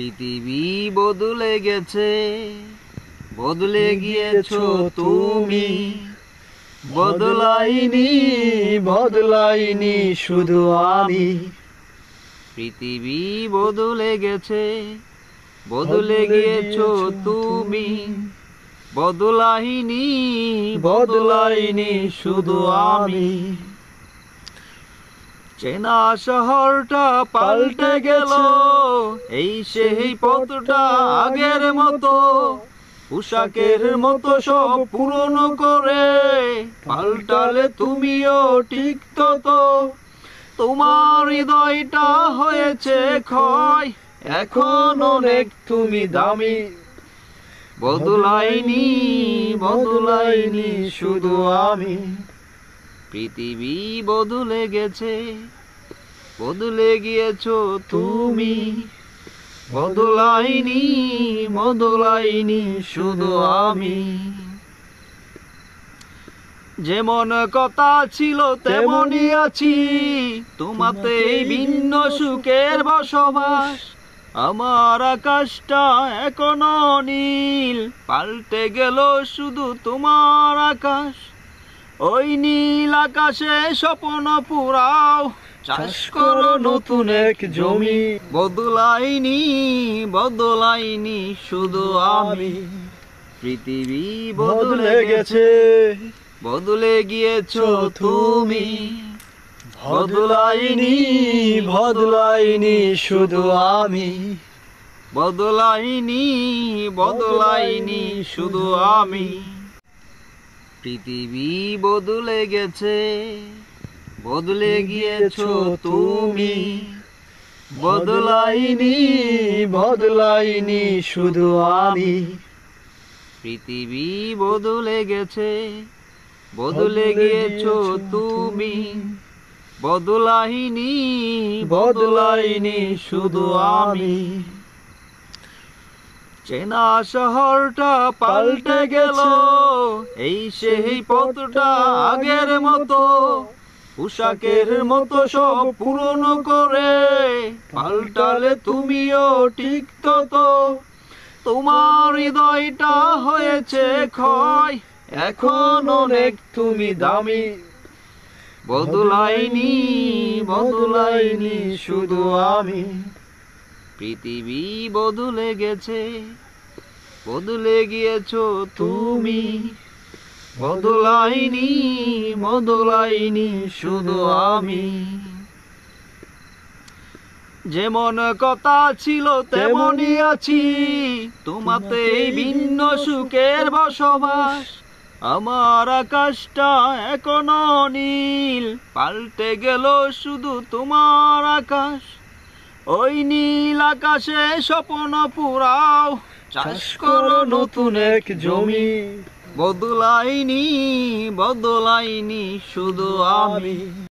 পৃথিবী বদলে গেছে, বদলে গিয়েছো তুমি। বদলাইনি, বদলাইনি শুধু আমি। পৃথিবী বদলে গেছে, বদলে গিয়েছো তুমি। বদলাইনি, বদলাইনি শুধু আমি। চেনা শহরটা পাল্টে গেল, এই সেই পথটা আগের মতো। পোশাকের মতো সব পুরনো করে পাল্টালে তুমিও ঠিক ততো। তোমার হৃদয়টা হয়েছে ক্ষয়, এখন অনেক তুমি দামি। বদলাইনি, বদলাইনি শুধু আমি। পৃথিবী বদলে গেছে, বদলে গিয়েছো তুমি। বদলাইনি, বদলাইনি শুধু আমি। যেমন কথা ছিল তেমনই আছি, তোমাতেই ভিন্ন সুখের বসবাস। আমার আকাশটা এখনো নীল, পাল্টে গেল শুধু তোমার আকাশ। ওই নীল আকাশে স্বপ্ন পুরাও, চাষ করো নতুন এক জমি। বদলাইনি, বদলাইনি শুধু আমি। পৃথিবী বদলে গেছে, বদলে গিয়েছো তুমি। বদলাইনি, বদলাইনি শুধু আমি। বদলাইনি, বদলাইনি শুধু আমি। পৃথিবী বদলে গেছে, বদলে গিয়েছো তুমি। বদলাইনি, বদলাইনি শুধু আমি। পৃথিবী বদলে গেছে, বদলে গিয়েছো তুমি। বদলাইনি, বদলাইনি শুধু আমি। চেনা শহরটা পাল্টে গেল, এই সেই পথটা আগের মতো। পোশাকের মতো সব পুরনো করে পাল্টালে তুমিও ঠিক ততো। তোমার হৃদয়টা হয়েছে ক্ষয়, এখন অনেক তুমি দামি। বদলাইনি, বদলাইনি শুধু আমি। পৃথিবী বদলে গেছে, বদলে গিয়েছো তুমি। বদলাইনি, বদলাইনি শুধু আমি। যেমন কথা ছিল তেমনই আছি, তোমাতেই ভিন্ন সুখের বসবাস। আমার আকাশটা এখনো নীল, পাল্টে গেল শুধু তোমার আকাশ। ওই নীল আকাশে স্বপ্ন পুরাও, চাষ করো নতুন এক জমি। বদলাইনি, বদলাইনি শুধু আমি।